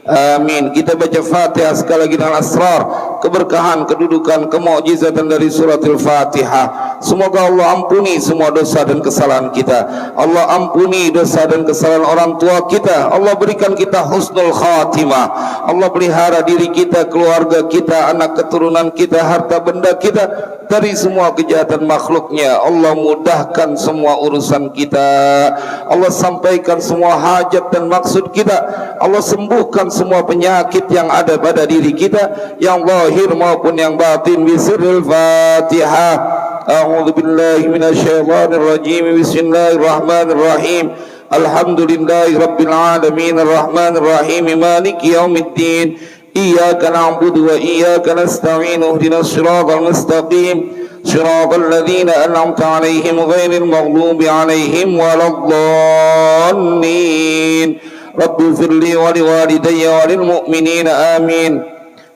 Amin. Kita baca Fatihah sekali lagi dengan asrar, keberkahan, kedudukan, kemukjizatan dari surat Al-Fatihah. Semoga Allah ampuni semua dosa dan kesalahan kita. Allah ampuni dosa dan kesalahan orang tua kita. Allah berikan kita husnul khatimah. Allah pelihara diri kita, keluarga kita, anak keturunan kita, harta benda kita dari semua kejahatan makhluknya. Allah mudahkan semua urusan kita. Allah sampaikan semua hajat dan maksud kita. Allah sembuhkan semua penyakit yang ada pada diri kita, yang zahir maupun yang batin. Bismillahil Fatihah. A'udzu billahi minasyaitonir rajim. Bismillahirrahmanirrahim. Alhamdulillahi rabbil alamin arrahmanir rahim maliki yaumiddin. Iyyaka na'budu wa iyyaka nasta'in. Ihdinas siratal mustaqim. Siratal ladzina an'amta 'alaihim ghairil maghdubi 'alaihim waladdallin. Rabbi firli wa liwalidayya wa lil mu'minina amin.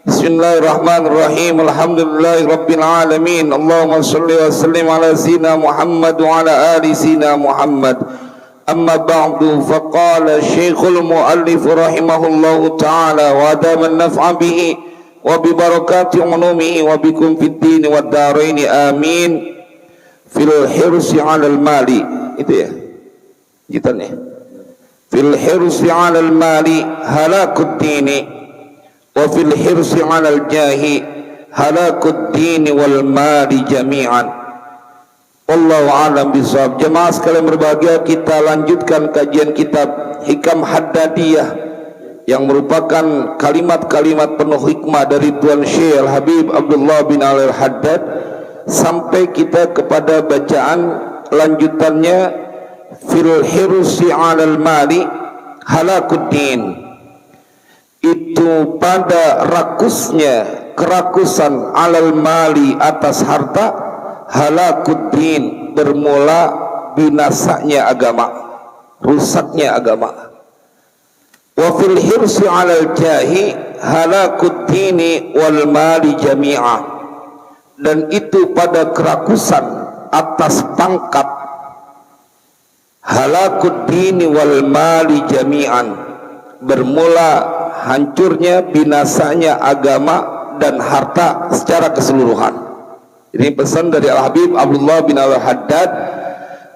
Bismillahirrahmanirrahim. Alhamdulillahi rabbil alamin. Allahumma salli wa sallim ala sayyidina Muhammad wa ala ali sayyidina Muhammad. Amma ba'du, faqala Syekhul Mu'allif rahimahullahu ta'ala wa adama an-naf'a bihi wa bi barakati umumihi wa bikum fid din wad darain amin. Fil hirsi 'alal mali. Itu ya jitannya. Fil hirsi 'alal mali halakud dini wa fil hirsi 'alal jahi halakud dini wal mali jami'an. Wallahu a'lam bishawab. Jemaah sekalian berbahagia, kita lanjutkan kajian kitab Hikam Haddadiyah yang merupakan kalimat-kalimat penuh hikmah dari Tuan Syekh Al-Habib Abdullah bin Al-Haddad, sampai kita kepada bacaan lanjutannya fil hirsi 'alal mali halakuddin. Itu pada rakusnya, kerakusan 'alal mali atas harta, halakuddin bermula binasanya agama, rusaknya agama. Wa fil hirsi 'alal jahi halakuddini wal mali jami'a. Dan itu pada kerakusan atas pangkat, halakud dini wal mali jami'an, bermula hancurnya, binasanya agama dan harta secara keseluruhan. Ini pesan dari Al-Habib Abdullah bin Al-Haddad.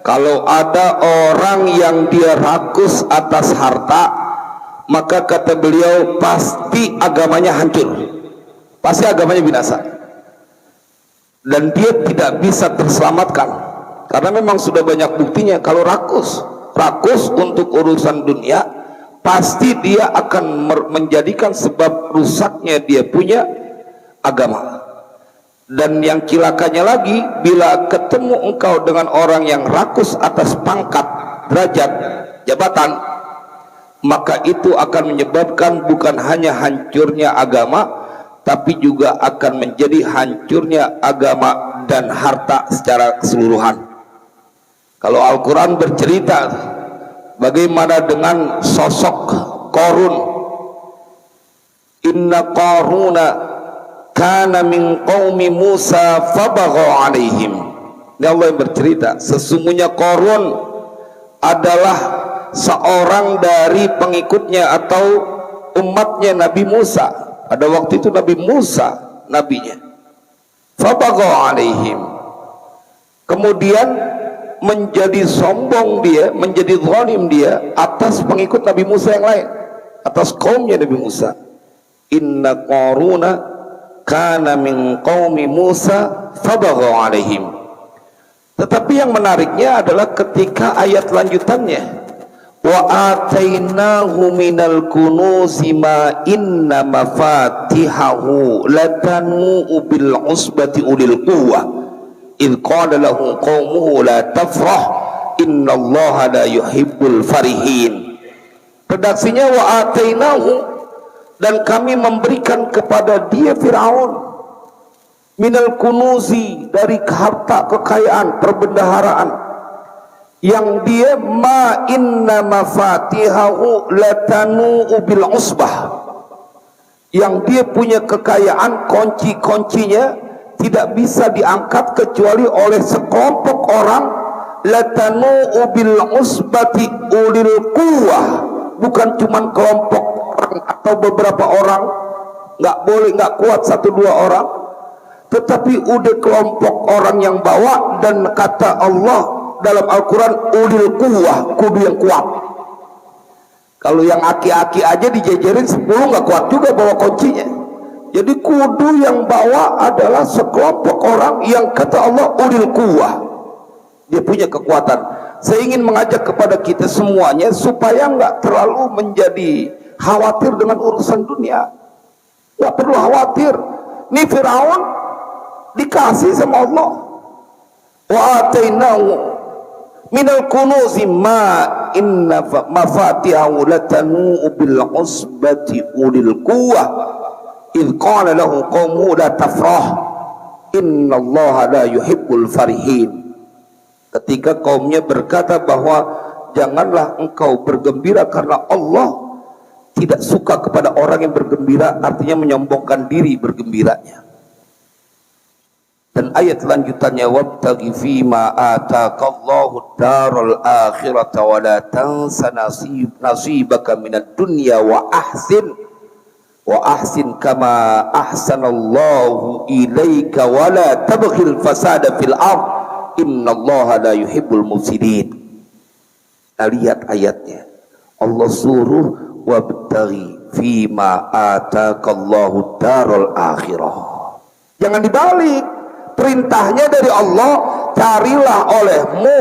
Kalau ada orang yang dia rakus atas harta, maka kata beliau pasti agamanya hancur, pasti agamanya binasa, dan dia tidak bisa terselamatkan. Karena memang sudah banyak buktinya kalau rakus untuk urusan dunia, pasti dia akan menjadikan sebab rusaknya dia punya agama. Dan yang cilakanya lagi, bila ketemu engkau dengan orang yang rakus atas pangkat, derajat, jabatan, maka itu akan menyebabkan bukan hanya hancurnya agama, tapi juga akan menjadi hancurnya agama dan harta secara keseluruhan. Kalau Al-Quran bercerita bagaimana dengan sosok Qarun, inna Qaruna kana min qaumi Musa fabagha alaihim. Ini Allah yang bercerita, sesungguhnya Qarun adalah seorang dari pengikutnya atau umatnya Nabi Musa. Pada waktu itu Nabi Musa nabinya. Fabagha alaihim. Kemudian menjadi sombong dia, menjadi zalim dia atas pengikut Nabi Musa yang lain, atas kaumnya Nabi Musa. Inna Qaruna kana min qaumi Musa fabagha alaihim. Tetapi yang menariknya adalah ketika ayat lanjutannya, wa atainahu minal kunuzi ma inna mafatihahu latanu bil usbati ulil quwwah idh qala lahu qaumuhu la tafrah innallaha la yuhibbul farihin. Redaksinya wa atainahu, dan kami memberikan kepada dia Fir'aun minal kunuzi, dari harta kekayaan perbendaharaan, yang dia ma inna mafatihahu latanu bil usbah, yang dia punya kekayaan, kunci-kuncinya tidak bisa diangkat kecuali oleh sekelompok orang. Latanu bil usbati ulil quwwah, bukan cuman kelompok orang atau beberapa orang, nggak boleh, nggak kuat satu dua orang, tetapi udah kelompok orang yang bawa. Dan kata Allah dalam Al-Quran, ulil quwwah, kudu yang kuat. Kalau yang aki-aki aja dijejerin 10 nggak kuat juga bawa kuncinya. Jadi kudu yang bawa adalah sekelompok orang yang kata Allah ulil quwwah, dia punya kekuatan. Saya ingin mengajak kepada kita semuanya supaya nggak terlalu menjadi khawatir dengan urusan dunia. Nggak perlu khawatir. Ini Firaun dikasih sama Allah, wa atainahu minal kunuzi ma inna mafatihahu latanu bil usbati ulil quwwah idh qala lahu qaumuhu la tafrah innallaha la yuhibbul farihin. Ketika kaumnya berkata bahwa janganlah engkau bergembira karena Allah tidak suka kepada orang yang bergembira, artinya menyombongkan diri bergembiranya. Dan ayat lanjutannya, wabtaghi fima ataqallahu daral akhirata wa la tansa nasibaka minad dunya wa ahsin kama ahsanallahu ilaika wa la tabghil fasada fil ardh innallaha la yuhibbul mufsidin. Nah, lihat ayatnya, Allah suruh wabtaghi fima ataqallahu daral akhirah. Jangan dibalik. Perintahnya dari Allah, carilah olehmu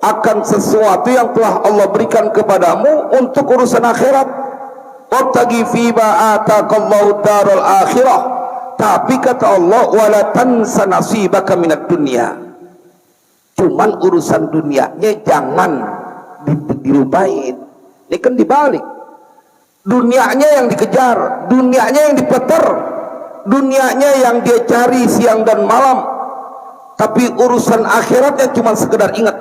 akan sesuatu yang telah Allah berikan kepadamu untuk urusan akhirat. Wabtaghi fima ataqallahu daral akhirah. Tapi kata Allah, wala tansa nasibaka minad dunya. Cuman urusan dunianya jangan dilupain. Ini kan dibalik. Dunianya yang dikejar, dunianya yang dipeter, dunianya yang dia cari siang dan malam. Tapi urusan akhiratnya cuma sekedar ingat.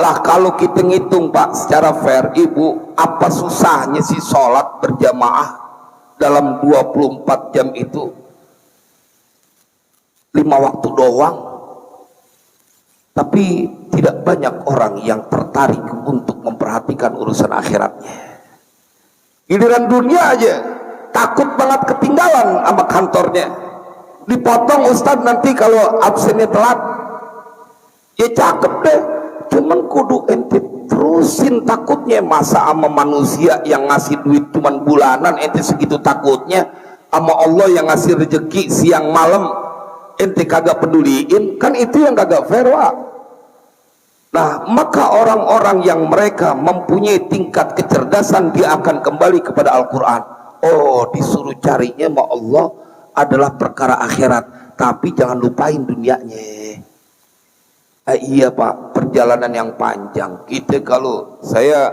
Lah kalau kita ngitung Pak secara fair, Ibu, apa susahnya sih sholat berjamaah dalam 24 jam itu 5 waktu doang? Tapi tidak banyak orang yang tertarik untuk memperhatikan urusan akhiratnya. Giliran dunia aja takut banget ketinggalan sama kantornya, dipotong Ustadz nanti kalau absennya telat. Ya cakep deh, cuman kudu ente terusin takutnya. Masa sama manusia yang ngasih duit cuman bulanan ente segitu takutnya, sama Allah yang ngasih rezeki siang malam ente kagak peduliin? Kan itu yang kagak fair, Wak. Nah, maka orang-orang yang mereka mempunyai tingkat kecerdasan, dia akan kembali kepada Al-Quran. Oh, disuruh carinya sama Allah adalah perkara akhirat, tapi jangan lupain dunianya. Iya Pak, perjalanan yang panjang. Kita, kalau saya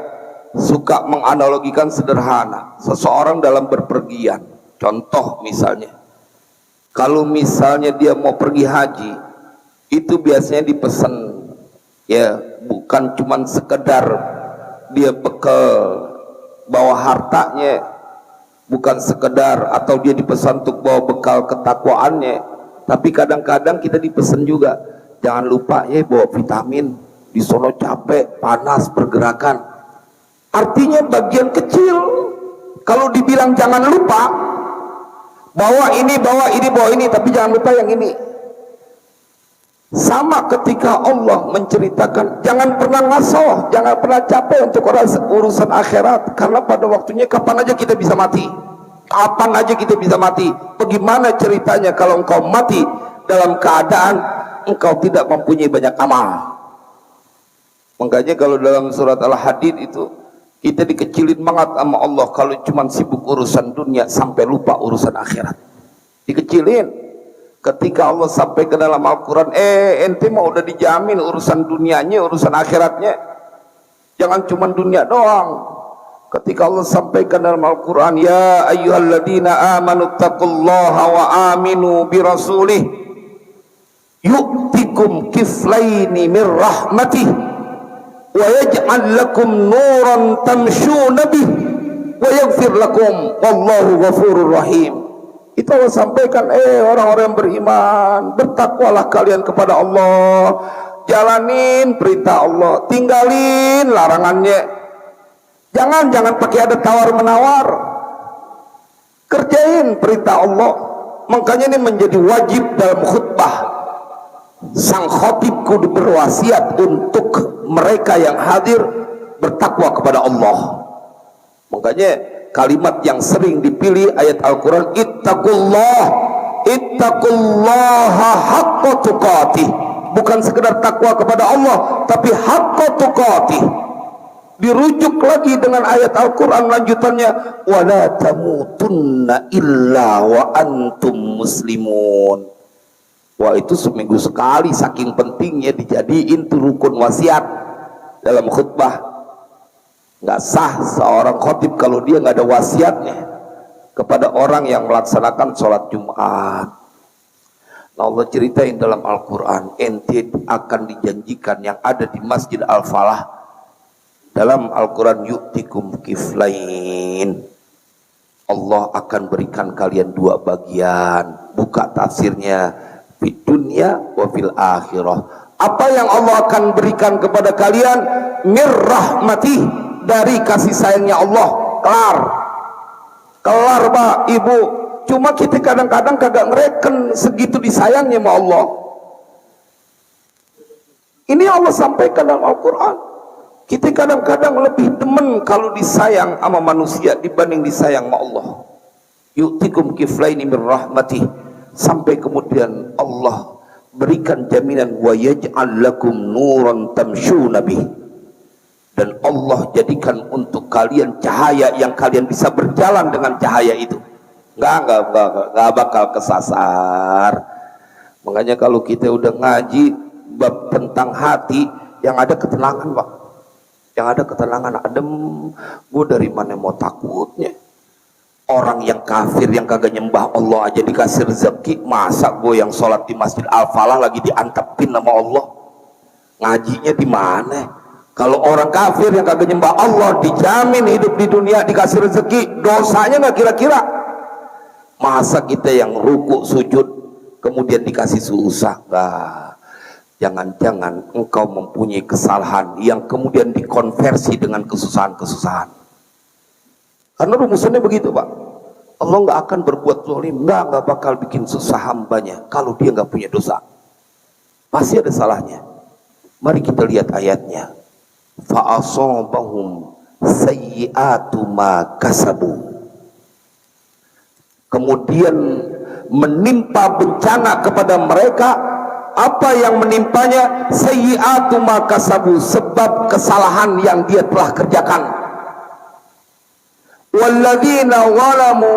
suka menganalogikan sederhana, seseorang dalam berpergian. Contoh misalnya, kalau misalnya dia mau pergi haji, itu biasanya dipesan, ya bukan cuman sekedar dia bekal bawa hartanya, bukan sekedar atau dia dipesan untuk bawa bekal ketakwaannya, tapi kadang-kadang kita dipesan juga, jangan lupa ya bawa vitamin, di sono capek, panas, pergerakan. Artinya bagian kecil. Kalau dibilang jangan lupa bawa ini, bawa ini, bawa ini, tapi jangan lupa yang ini. Sama ketika Allah menceritakan jangan pernah ngasoh, jangan pernah capek untuk urusan akhirat, karena pada waktunya kapan aja kita bisa mati. Kapan aja kita bisa mati. Bagaimana ceritanya kalau engkau mati dalam keadaan engkau tidak mempunyai banyak amal? Makanya kalau dalam surat Al-Hadid itu kita dikecilin banget sama Allah kalau cuma sibuk urusan dunia sampai lupa urusan akhirat. Dikecilin. Ketika Allah sampai ke dalam Al-Quran, ente mau udah dijamin urusan dunianya, urusan akhiratnya, jangan cuma dunia doang. Ketika Allah sampaikan dalam Al-Quran, ya ayyuhalladzina amanu taqullaha wa aminu birasulih yu'tikum kiflaini min rahmatih wa yaj'al lakum nuran tamshuna bih wa yaghfir lakum wallahu ghafurur rahim. Itu Allah sampaikan, orang-orang yang beriman, bertakwalah kalian kepada Allah, jalanin perintah Allah, tinggalin larangannya. Jangan pakai ada tawar-menawar. Kerjain perintah Allah. Makanya ini menjadi wajib dalam khutbah. Sang khatib kudu berwasiat untuk mereka yang hadir bertakwa kepada Allah. Makanya kalimat yang sering dipilih ayat Al-Quran, ittaqullaha haqqa tuqatih. Bukan sekedar takwa kepada Allah, tapi haqqa tuqatih. Dirujuk lagi dengan ayat Al-Quran lanjutannya, wala tamutunna illa wa antum muslimun. Wah, itu seminggu sekali saking pentingnya dijadiin tuh rukun wasiat dalam khutbah. Nggak sah seorang khatib kalau dia nggak ada wasiatnya kepada orang yang melaksanakan sholat Jumat. Nah, Allah ceritain dalam Al-Quran, ente akan dijanjikan yang ada di Masjid Al-Falah. Dalam Al-Quran, yu'tikum kiflain. Allah akan berikan kalian dua bagian. Buka tafsirnya, fid dunya wa fil akhirah. Apa yang Allah akan berikan kepada kalian? Mir rahmatih, dari kasih sayangnya Allah. Kelar Pak, Ibu. Cuma kita kadang-kadang kagak ngereken segitu disayangnya sama Allah. Ini Allah sampaikan dalam Al-Quran. Kita kadang-kadang lebih demen kalau disayang sama manusia dibanding disayang sama Allah. Yu'tikum kiflaini min rahmatih, sampai kemudian Allah berikan jaminan wa yaj'al lakum nuran tamshuna bih, dan Allah jadikan untuk kalian cahaya yang kalian bisa berjalan dengan cahaya itu. Nggak bakal kesasar. Makanya kalau kita udah ngaji bab tentang hati, yang ada ketenangan Pak, yang ada ketenangan, adem. Gue dari mana mau takutnya? Orang yang kafir yang kagak nyembah Allah aja dikasih rezeki, masa gue yang sholat di Masjid Al-Falah lagi diantepin sama Allah? Ngajinya di mana? Kalau orang kafir yang kagak nyembah Allah dijamin hidup di dunia, dikasih rezeki, dosanya nggak kira-kira. Masa kita yang ruku sujud kemudian dikasih susah? Nah, jangan-jangan engkau mempunyai kesalahan yang kemudian dikonversi dengan kesusahan-kesusahan. Karena rumusannya begitu Pak. Allah nggak akan berbuat zalim, nggak bakal bikin susah hambanya kalau dia nggak punya dosa. Pasti ada salahnya. Mari kita lihat ayatnya. Fa'asabahum sayyi'atu ma kasabu. Kemudian menimpa bencana kepada mereka. Apa yang menimpanya? Sayyi'atu ma kasabu, sebab kesalahan yang dia telah kerjakan. Walladzina zalamu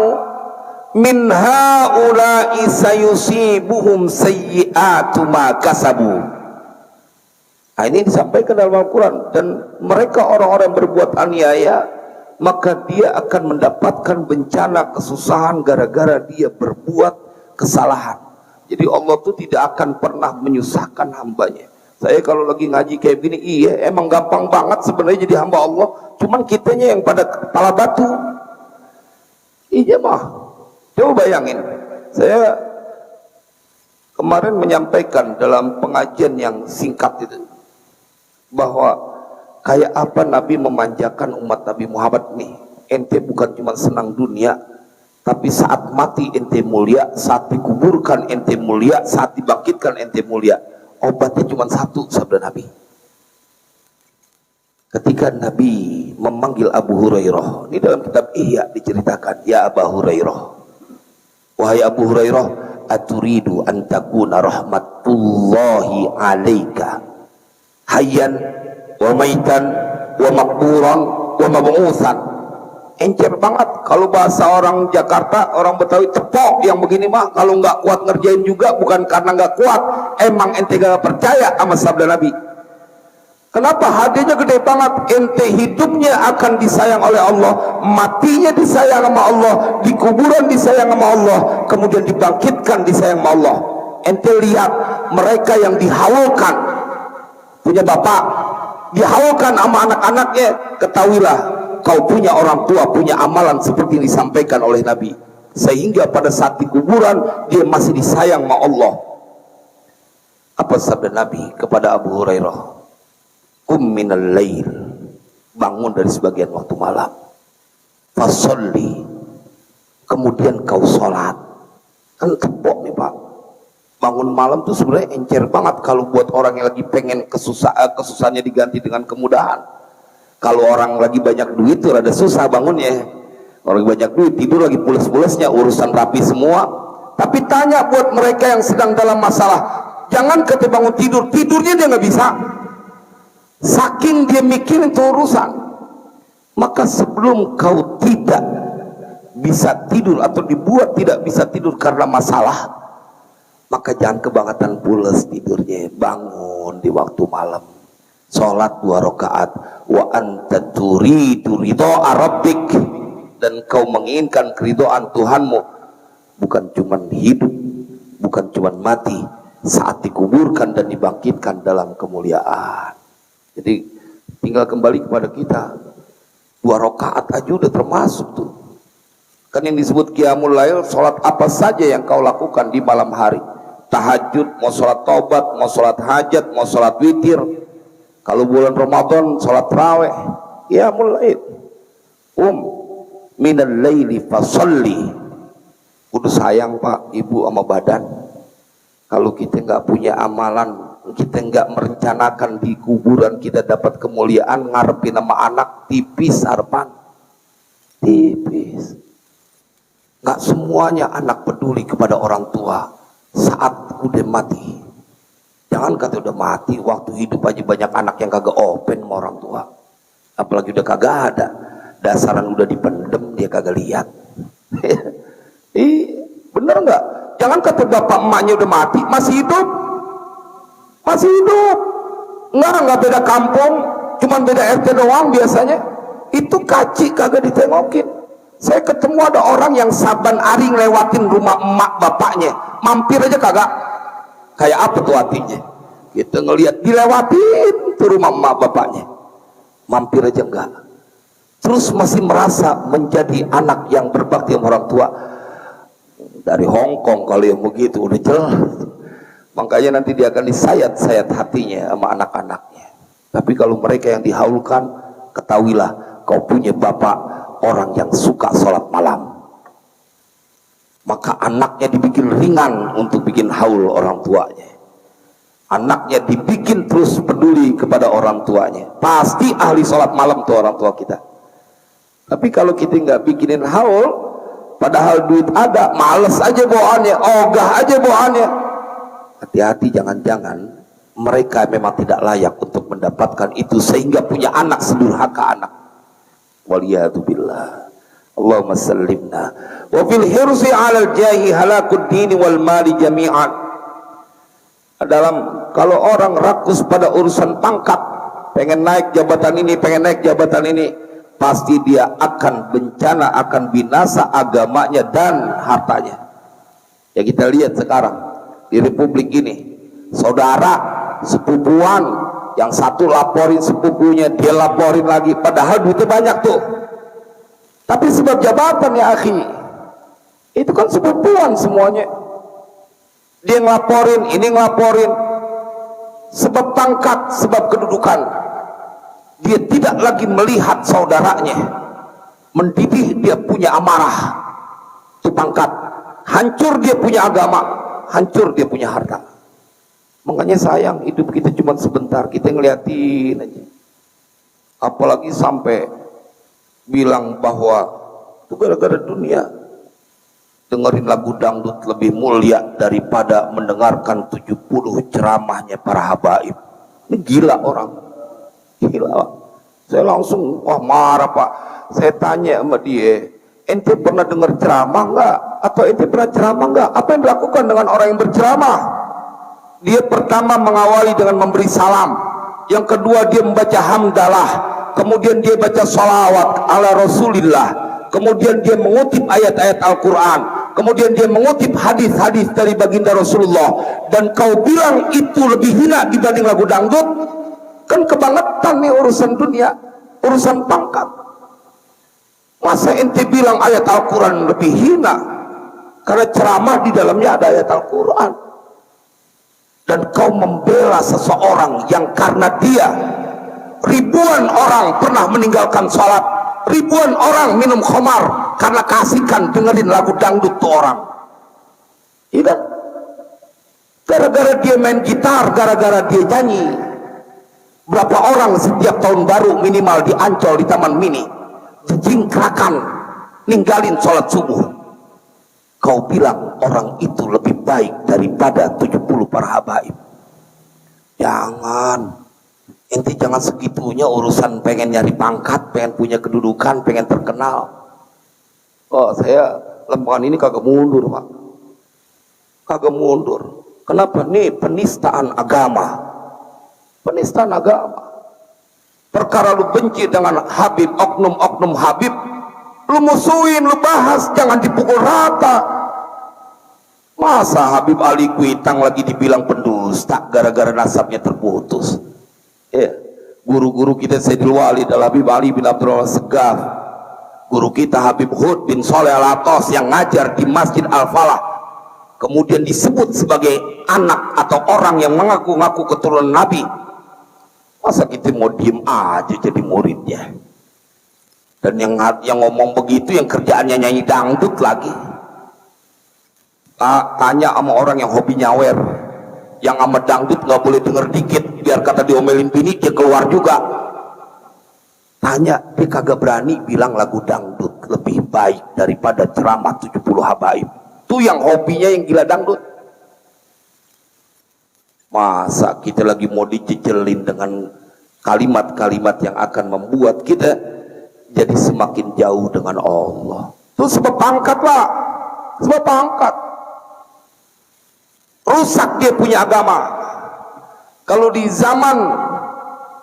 min haula'i sayusibuhum sayyi'atu ma kasabu. Nah, ini disampaikan dalam Al-Quran. Dan mereka orang-orang yang berbuat aniaya, maka dia akan mendapatkan bencana kesusahan gara-gara dia berbuat kesalahan. Jadi Allah tuh tidak akan pernah menyusahkan hambanya. Saya kalau lagi ngaji kayak gini, iya emang gampang banget sebenarnya jadi hamba Allah. Cuman kitanya yang pada kepala batu. Iya mah. Coba bayangin. Saya kemarin menyampaikan dalam pengajian yang singkat itu, bahwa kayak apa Nabi memanjakan umat Nabi Muhammad nih. Ente bukan cuma senang dunia, tapi saat mati ente mulia, saat dikuburkan ente mulia, saat dibangkitkan ente mulia. Obatnya cuma satu, sabda Nabi. Ketika Nabi memanggil Abu Hurairah, ini dalam kitab Ihya diceritakan, ya Abu Hurairah, wahai Abu Hurairah, aturidu an takuna rahmatullahi alaika hayyan wa maitan wa makburan wa mab'utsan. Encer banget kalau bahasa orang Jakarta, orang Betawi, cepok yang begini mah. Kalau nggak kuat ngerjain juga bukan karena nggak kuat, emang ente gak percaya sama sabda Nabi. Kenapa? Hadiahnya gede banget. Ente hidupnya akan disayang oleh Allah, matinya disayang sama Allah, di kuburan disayang sama Allah, kemudian dibangkitkan disayang sama Allah. Ente lihat mereka yang dihaulkan, punya bapak, dihaulkan sama anak-anaknya, ketahuilah kau punya orang tua, punya amalan seperti yang disampaikan oleh Nabi, sehingga pada saat di kuburan dia masih disayang sama Allah. Apa sabda Nabi kepada Abu Hurairah? Qum minal lail, bangun dari sebagian waktu malam, fasolli, kemudian kau sholat. Kan tepok nih Pak, bangun malam tuh sebenarnya encer banget kalau buat orang yang lagi pengen kesusahannya diganti dengan kemudahan. Kalau orang lagi banyak duit tuh rada susah bangunnya. Orang banyak duit tidur lagi pules-pulesnya, urusan rapi semua. Tapi tanya buat mereka yang sedang dalam masalah, jangan kata bangun tidur, tidurnya dia nggak bisa, saking dia mikirin itu urusan. Maka sebelum kau tidak bisa tidur atau dibuat tidak bisa tidur karena masalah, maka jangan kebangetan pules tidurnya. Bangun di waktu malam, sholat 2 rakaat, wa anta turidu ridha rabbik, dan kau menginginkan keridhaan Tuhanmu, bukan cuman hidup, bukan cuman mati, saat dikuburkan dan dibangkitkan dalam kemuliaan. Jadi tinggal kembali kepada kita, 2 rakaat aja udah termasuk tuh. Kan yang disebut qiyamul lail, sholat apa saja yang kau lakukan di malam hari, tahajud, mau sholat taubat, mau sholat hajat, mau sholat witir. Kalau bulan Ramadan sholat tarawih, qiyamul lail. Minal laili fasolli. Udah sayang Pak Ibu sama badan, kalau kita nggak punya amalan, kita nggak merencanakan di kuburan kita dapat kemuliaan, ngarepin nama anak tipis harapan, tipis. Nggak semuanya anak peduli kepada orang tua saat udah mati. Jangan kata udah mati, waktu hidup aja banyak anak yang kagak open sama orang tua, apalagi udah kagak ada, dasaran udah dipendem dia kagak lihat. Bener nggak? Jangan kata bapak emaknya udah mati, masih hidup, masih hidup. Nggak beda kampung, cuman beda RT doang biasanya. Itu kaci kagak ditengokin. Saya ketemu ada orang yang saban hari ngelewatin rumah emak bapaknya, mampir aja kagak. Kayak apa tuh hatinya? Kita ngelihat dilewatin tuh rumah emak bapaknya, mampir aja enggak. Terus masih merasa menjadi anak yang berbakti sama orang tua. Dari Hong Kong kalau yang begitu udah jelas. Makanya nanti dia akan disayat-sayat hatinya sama anak-anaknya. Tapi kalau mereka yang dihaulkan, ketahuilah kau punya bapak orang yang suka sholat malam. Maka anaknya dibikin ringan untuk bikin haul orang tuanya. Anaknya dibikin terus peduli kepada orang tuanya. Pasti ahli sholat malam tuh orang tua kita. Tapi kalau kita nggak bikinin haul, padahal duit ada, males aja bawaannya, ogah aja bawaannya. Hati-hati, jangan-jangan mereka memang tidak layak untuk mendapatkan itu sehingga punya anak sedurhaka anak. Waliyadzubillah. Allahumma sallimna. Wa fil hirsi 'alal jahi halakud dini wal mali jami'an. Dalam kalau orang rakus pada urusan pangkat, pengen naik jabatan ini, pengen naik jabatan ini, pasti dia akan bencana, akan binasa agamanya dan hartanya. Ya kita lihat sekarang di republik ini, saudara sepupuan, yang satu laporin sepupunya, dia laporin lagi, padahal duitnya banyak tuh. Tapi sebab jabatan ya akhi, itu kan sepupuan semuanya. Dia ngelaporin, ini ngelaporin, sebab pangkat, sebab kedudukan. Dia tidak lagi melihat saudaranya, mendidih dia punya amarah, itu pangkat. Hancur dia punya agama, hancur dia punya harta. Makanya sayang hidup kita cuma sebentar, kita ngeliatin aja. Apalagi sampai bilang bahwa itu gara-gara dunia. Dengerin lagu dangdut lebih mulia daripada mendengarkan 70 ceramahnya para habaib. Ini gila orang. Gila. Saya langsung wah marah Pak. Saya tanya sama dia, ente pernah dengar ceramah enggak? Atau ente pernah ceramah enggak? Apa yang dilakukan dengan orang yang berceramah? Dia pertama mengawali dengan memberi salam, yang kedua dia membaca hamdalah, kemudian dia baca salawat ala Rasulillah, kemudian dia mengutip ayat-ayat Al-Quran, kemudian dia mengutip hadis-hadis dari baginda Rasulullah. Dan kau bilang itu lebih hina dibanding lagu dangdut? Kan kebangetan nih urusan dunia, urusan pangkat. Masa ente bilang ayat Al-Quran lebih hina? Karena ceramah di dalamnya ada ayat Al-Quran. Dan kau membela seseorang yang karena dia Ribuan orang pernah meninggalkan sholat, ribuan orang minum khamar karena keasikan dengerin lagu dangdut tuh orang. Iya kan? Gara-gara dia main gitar, gara-gara dia nyanyi. Berapa orang setiap tahun baru minimal di Ancol, di Taman Mini, dijingkrakan, ninggalin sholat subuh. Kau bilang orang itu lebih baik daripada 70 para habaib? Jangan. Ente jangan segitunya urusan pengen nyari pangkat, pengen punya kedudukan, pengen terkenal. Oh, saya lembagaan ini kagak mundur, Pak. Kagak mundur. Kenapa? Nih penistaan agama. Penistaan agama. Perkara lu benci dengan Habib, oknum-oknum Habib, lu musuhin, lu bahas, jangan dipukul rata. Masa Habib Ali Kuitang lagi dibilang pendusta gara-gara nasabnya terputus? Ya, guru-guru kita Sayyidul Walid Habib Ali bin Abdurrahman Segaf, guru kita Habib Hud bin Soleh Al-Atos yang ngajar di Masjid Al-Falah, kemudian disebut sebagai anak atau orang yang mengaku-ngaku keturunan Nabi. Masa kita mau diem aja jadi muridnya? Dan yang ngomong begitu yang kerjaannya nyanyi dangdut lagi. Tanya sama orang yang hobi nyawer, yang sama dangdut nggak boleh denger dikit, biar kata diomelin bini dia keluar juga. Tanya, dia kagak berani bilang lagu dangdut lebih baik daripada ceramah 70 habaib. Tuh yang hobinya yang gila dangdut. Masa kita lagi mau dijejelin dengan kalimat-kalimat yang akan membuat kita jadi semakin jauh dengan Allah. Itu sebab pangkat lah, sebab pangkat. Rusak dia punya agama. Kalau di zaman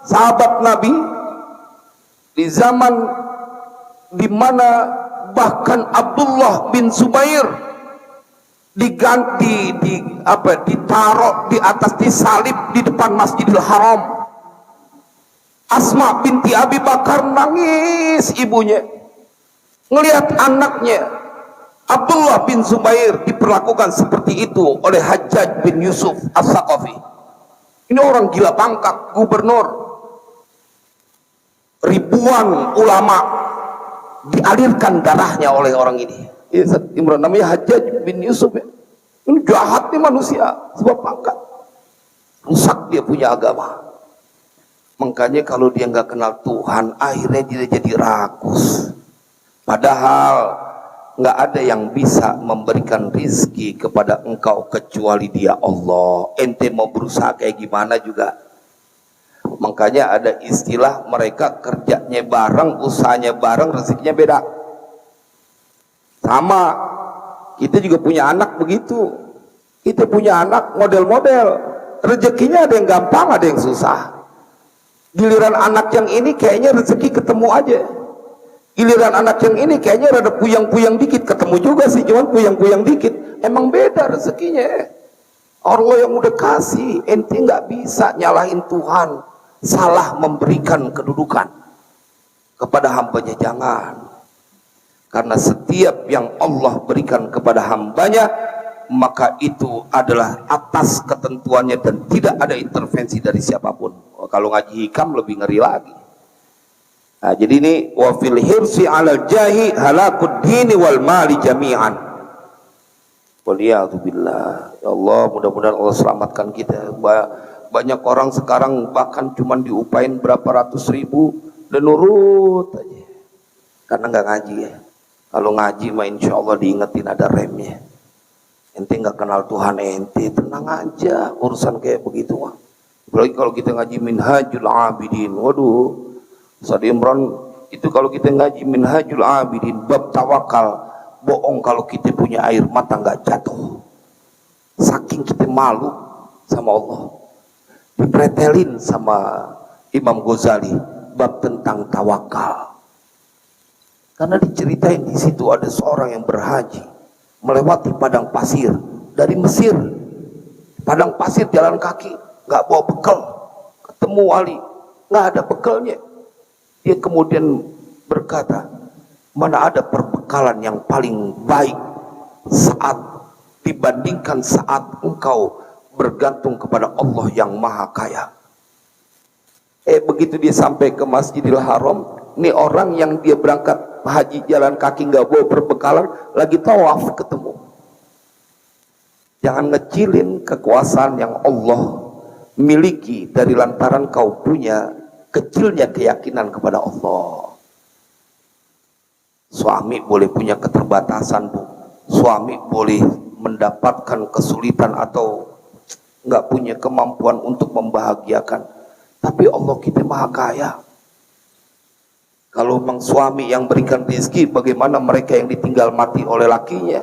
sahabat Nabi, di zaman di mana bahkan Abdullah bin Zubair ditaruh di atas, disalib di depan Masjidil Haram. Asma binti Abi Bakar nangis, ibunya ngelihat anaknya Abdullah bin Zubair diperlakukan seperti itu oleh Hajjaj bin Yusuf As-Saqafi. Ini orang gila pangkat, gubernur. Ribuan ulama dialirkan darahnya oleh orang ini. Imran namanya Hajjaj bin Yusuf ya. Ini jahat nih manusia, sebab pangkat. Rusak dia punya agama. Makanya kalau dia nggak kenal Tuhan, akhirnya dia jadi rakus. Padahal nggak ada yang bisa memberikan rizki kepada engkau kecuali Dia Allah. Ente mau berusaha kayak gimana juga. Makanya ada istilah mereka kerjanya bareng, usahanya bareng, rezekinya beda. Sama, kita juga punya anak begitu. Kita punya anak model-model, rezekinya ada yang gampang, ada yang susah. Giliran anak yang ini kayaknya rezeki ketemu aja. Giliran anak yang ini kayaknya rada puyang-puyang dikit, ketemu juga sih, cuman puyang-puyang dikit. Emang beda rezekinya. Allah yang udah kasih, ente nggak bisa nyalahin Tuhan. Salah memberikan kedudukan kepada hambanya, jangan. Karena setiap yang Allah berikan kepada hambanya, maka itu adalah atas ketentuannya dan tidak ada intervensi dari siapapun. Kalau ngaji hikam lebih ngeri lagi. Nah, jadi ini wa fil hirsi 'alal jahi halakud dini wal mali jami'an. Waliyadzubillah. Ya Allah, mudah-mudahan Allah selamatkan kita. Banyak orang sekarang bahkan cuman diupain berapa ratus ribu dan nurut aja. Karena nggak ngaji ya. Kalau ngaji mah insya Allah diingetin ada remnya. Ente nggak kenal Tuhan ente, tenang aja urusan kayak begitu mah. Apalagi kalau kita ngaji Minhajul Abidin, waduh, Ustaz Imran itu kalau kita ngaji Minhajul Abidin bab tawakal, bohong kalau kita punya air mata nggak jatuh. Saking kita malu sama Allah. Dipretelin sama Imam Ghazali bab tentang tawakal. Karena diceritain di situ ada seorang yang berhaji melewati padang pasir dari Mesir. Padang pasir jalan kaki, nggak bawa bekal. Ketemu wali, nggak ada bekalnya. Dia kemudian berkata, mana ada perbekalan yang paling baik saat dibandingkan saat engkau bergantung kepada Allah yang Maha Kaya. Begitu dia sampai ke Masjidil Haram, ini orang yang dia berangkat haji jalan kaki nggak bawa perbekalan, lagi tawaf ketemu. Jangan ngecilin kekuasaan yang Allah miliki dari lantaran kau punya kecilnya keyakinan kepada Allah. Suami boleh punya keterbatasan, Bu. Suami boleh mendapatkan kesulitan atau nggak punya kemampuan untuk membahagiakan. Tapi Allah kita maha kaya. Kalau memang suami yang berikan rezeki, bagaimana mereka yang ditinggal mati oleh lakinya?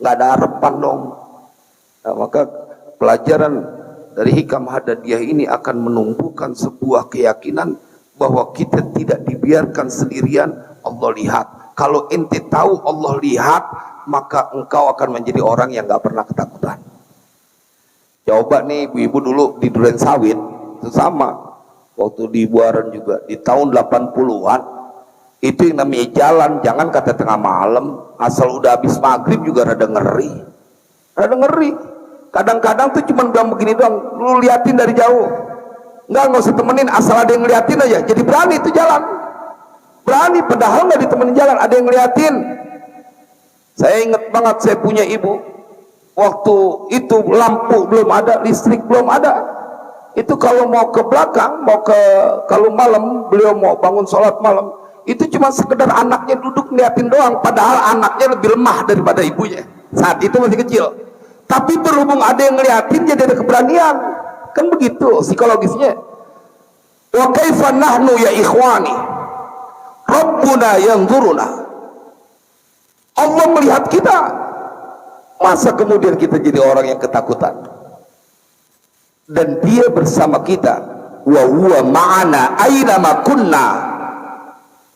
Nggak ada harapan dong. Nah, maka pelajaran dari hikam hadadiyah ini akan menumbuhkan sebuah keyakinan bahwa kita tidak dibiarkan sendirian. Allah lihat. Kalau ente tahu Allah lihat, maka engkau akan menjadi orang yang gak pernah ketakutan. Coba nih ibu-ibu dulu di Duren Sawit, itu sama. Waktu di Buaran juga, di tahun 80-an, itu yang namanya jalan, jangan kata tengah malam, asal udah habis maghrib juga rada ngeri. Rada ngeri. Kadang-kadang tuh cuma bilang begini doang, lu liatin dari jauh. Nggak usah temenin, asal ada yang ngeliatin aja. Jadi berani itu jalan. Berani, padahal nggak ditemenin jalan, ada yang ngeliatin. Saya ingat banget, saya punya ibu. Waktu itu lampu belum ada, listrik belum ada. Itu kalau mau ke belakang, kalau malam beliau mau bangun sholat malam, itu cuma sekedar anaknya duduk ngeliatin doang. Padahal anaknya lebih lemah daripada ibunya. Saat itu masih kecil. Tapi berhubung ada yang ngeliatin, jadi ada keberanian. Kan begitu psikologisnya. Wa kaifa nahnu ya ikhwani, Rabbuna yanzuruna. Allah melihat kita. Masa kemudian kita jadi orang yang ketakutan? Dan dia bersama kita. Wa huwa ma'ana aina ma kunna.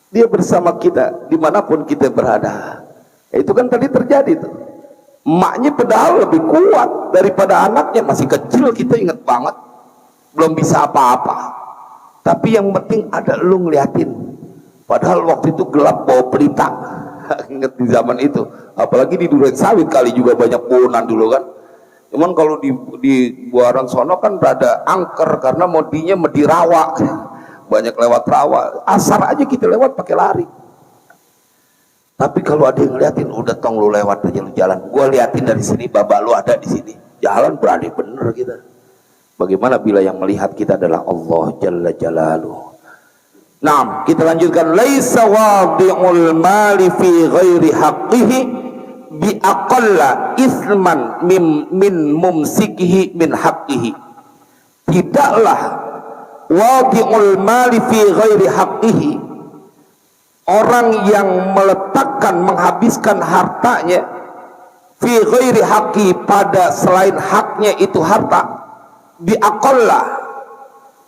Dia bersama kita dimanapun kita berada. Itu kan tadi terjadi tuh. Emaknya padahal lebih kuat daripada anaknya, masih kecil, kita ingat banget, belum bisa apa-apa. Tapi yang penting ada lu ngeliatin. Padahal waktu itu gelap bawa pelita. Ingat di zaman itu, apalagi di Duren Sawit kali juga banyak pohonan dulu kan. Cuman kalau di Buaran sono kan rada angker karena modinya medi rawa, banyak lewat rawa. Asar aja kita lewat pakai lari. Tapi kalau ada yang ngeliatin, udah tong lu lewat aja lu jalan. Gua liatin dari sini, babak lu ada di sini. Jalan berani bener kita. Bagaimana bila yang melihat kita adalah Allah Jalla Jalaluhu. Nah, kita lanjutkan. Laisa wadi'ul mali fi ghairi haqqihi bi aqalla isman min mumsikihi min haqqihi. Tidaklah wadi'ul mali fi ghairi haqqihi, orang yang meletakkan, menghabiskan hartanya fi ghairi haqqi, pada selain haknya itu harta, bi aqalla,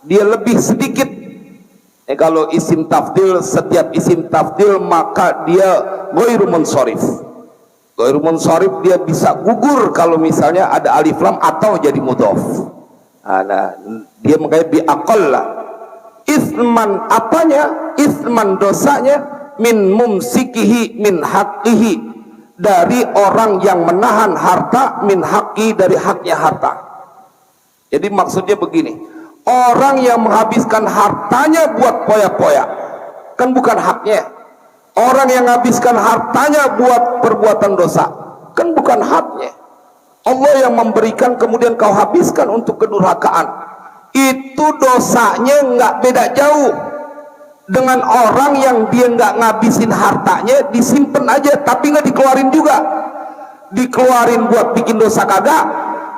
dia lebih sedikit. Kalau isim tafdil, setiap isim tafdil maka dia ghairu munsharif. Ghairu munsharif dia bisa gugur kalau misalnya ada alif lam atau jadi mudhaf. Nah, dia makanya bi aqalla. Isman apanya? Isman dosanya min mumsikihi min haqqihi, dari orang yang menahan harta, min haqqi, dari haknya harta. Jadi maksudnya begini, orang yang menghabiskan hartanya buat poya-poya kan bukan haknya. Orang yang menghabiskan hartanya buat perbuatan dosa kan bukan haknya. Allah yang memberikan kemudian kau habiskan untuk kedurhakaan, itu dosanya nggak beda jauh dengan orang yang dia nggak ngabisin hartanya, disimpan aja tapi nggak dikeluarin juga. Dikeluarin buat bikin dosa kagak,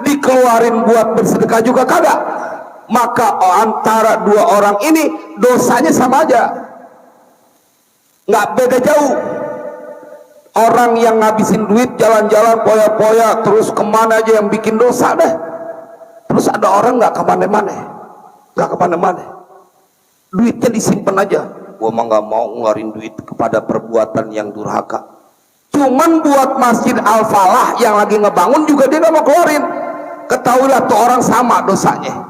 dikeluarin buat bersedekah juga kagak. Maka antara dua orang ini dosanya sama aja, nggak beda jauh. Orang yang ngabisin duit jalan-jalan poya-poya terus kemana aja yang bikin dosa deh. Terus ada orang nggak kemana-mana, duitnya disimpan aja. Gua mah nggak mau ngeluarin duit kepada perbuatan yang durhaka. Cuman buat Masjid Al-Falah yang lagi ngebangun juga dia nggak mau keluarin. Ketahuilah tuh orang sama dosanya.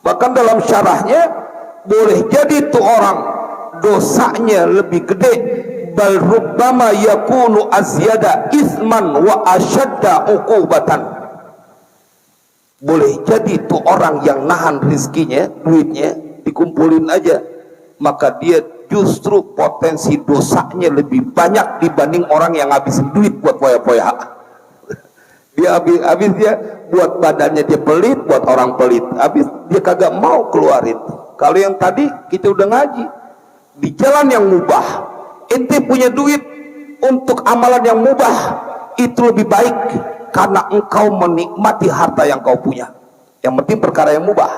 Bahkan dalam syarahnya boleh jadi tuh orang dosanya lebih gede, bal rubbama yakunu azyada isman wa asyadda uqubatan. Boleh jadi tuh orang yang nahan rizkinya, duitnya dikumpulin aja, maka dia justru potensi dosanya lebih banyak dibanding orang yang ngabisin duit buat poya-poya. Dia habis dia buat badannya dia pelit, buat orang pelit, habis dia kagak mau keluarin. Kalau yang tadi kita udah ngaji di jalan yang mubah, ente punya duit untuk amalan yang mubah, itu lebih baik karena engkau menikmati harta yang kau punya. Yang penting perkara yang mubah,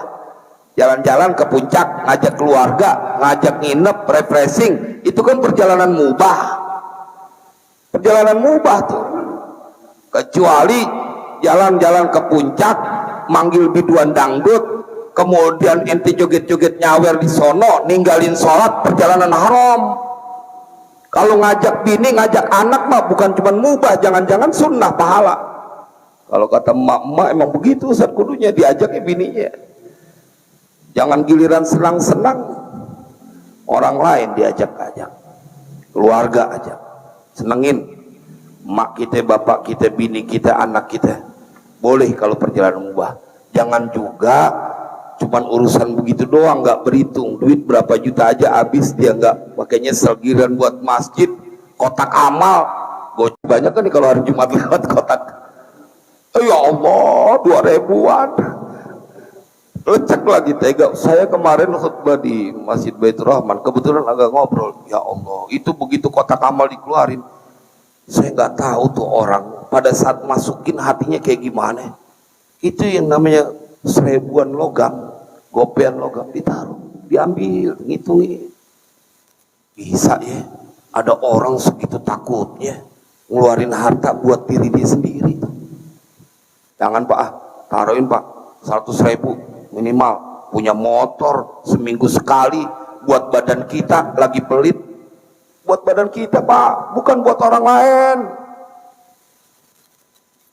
jalan-jalan ke puncak, ngajak keluarga, ngajak nginep, refreshing, itu kan perjalanan mubah. Perjalanan mubah tuh. Kecuali jalan-jalan ke puncak, manggil biduan dangdut, kemudian ente joget-joget nyawer di sono, ninggalin sholat, perjalanan haram. Kalau ngajak bini, ngajak anak mah bukan cuma mubah, jangan-jangan sunnah pahala. Kalau kata emak-emak emang begitu, Ustaz, kudunya diajaknya bininya. Jangan giliran senang-senang orang lain diajak-ajak, keluarga ajak, senengin mak kita, bapak kita, bini kita, anak kita. Boleh kalau perjalanan mubah. Jangan juga cuman urusan begitu doang, nggak berhitung duit berapa juta aja habis, dia nggak makanya selgiran buat masjid, kotak amal. Banyak kan nih kalau hari Jumat lewat kotak. Ya Allah, 2.000-an. Lecek lagi tega. Saya kemarin khutbah di Masjid Baitur Rahman, kebetulan agak ngobrol. Ya Allah, itu begitu kotak amal dikeluarin, saya nggak tahu tuh orang pada saat masukin hatinya kayak gimana. Itu yang namanya 1000-an logam, gopean logam ditaruh, diambil, ngitungin. Bisa ya, ada orang segitu takutnya ngeluarin harta buat diri dia sendiri. Jangan Pak, taruhin Pak, 100.000 minimal. Punya motor seminggu sekali buat badan kita, lagi pelit. Buat badan kita Pak, bukan buat orang lain.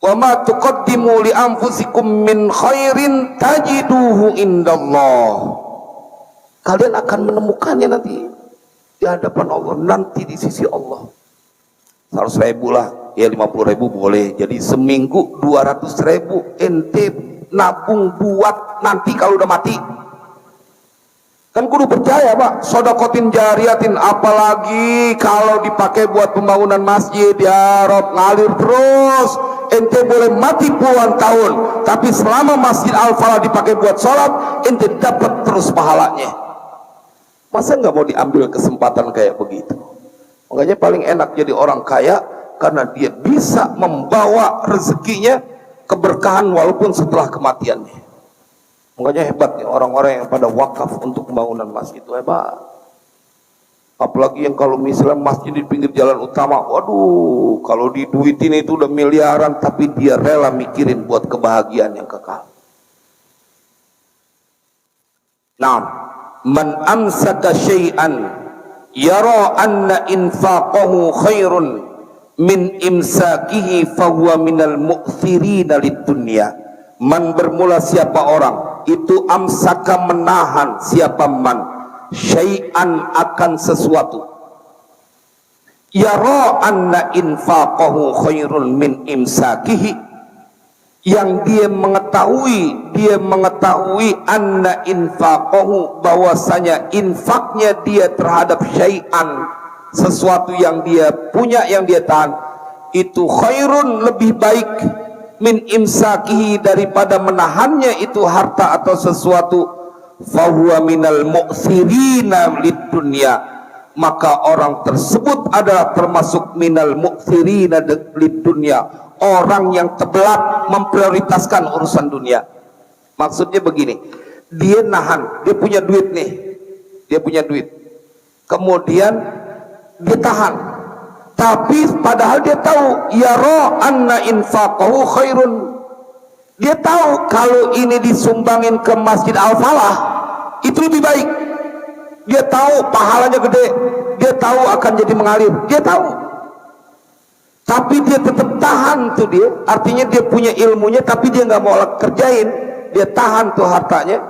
Wa ma tuqaddimu li anfusikum min khairin tajiduhu indallah. Kalian akan menemukannya nanti di hadapan Allah, nanti di sisi Allah. 100.000 lah, ya 50.000 boleh. Jadi seminggu 200.000 ente nabung buat nanti kalau udah mati. Kan kudu percaya Pak, sodakotin jariatin, apalagi kalau dipakai buat pembangunan masjid, ya Rob, ngalir terus. Ente boleh mati puluhan tahun, tapi selama Masjid Al-Falah dipakai buat sholat, ente dapat terus pahalanya. Masa nggak mau diambil kesempatan kayak begitu? Makanya paling enak jadi orang kaya karena dia bisa membawa rezekinya, keberkahan walaupun setelah kematiannya. Makanya hebat nih orang-orang yang pada wakaf untuk pembangunan masjid, itu hebat. Apalagi yang kalau misalnya masjid di pinggir jalan utama, waduh, kalau diduitin itu udah miliaran, tapi dia rela mikirin buat kebahagiaan yang kekal. Nah, man amsaka syai'an yara anna infaqahu khairun min imsakihi fahuwa minal mu'thirina lid dunya. Man bermula siapa orang, itu amsaka menahan, siapa man, syai'an akan sesuatu, yara anna infaqahu khairun min imsakihi, yang dia mengetahui anna infaqahu, bahwasanya infaknya dia terhadap syai'an, sesuatu yang dia punya, yang dia tahan, itu khairun, lebih baik, min imsakihi, daripada menahannya itu harta atau sesuatu, fahuwa minal mu'thirina lid dunya, maka orang tersebut adalah termasuk minal mu'thirina lid dunya, orang yang terbelat memprioritaskan urusan dunia. Maksudnya begini, dia nahan, dia punya duit nih, dia punya duit, kemudian dia tahan, tapi padahal dia tahu yara anna infaqahu khairun, dia tahu kalau ini disumbangin ke Masjid Al-Falah itu lebih baik, dia tahu pahalanya gede, dia tahu akan jadi mengalir, dia tahu, tapi dia tetap tahan tuh. Dia artinya dia punya ilmunya tapi dia nggak mau kerjain, dia tahan tuh hartanya.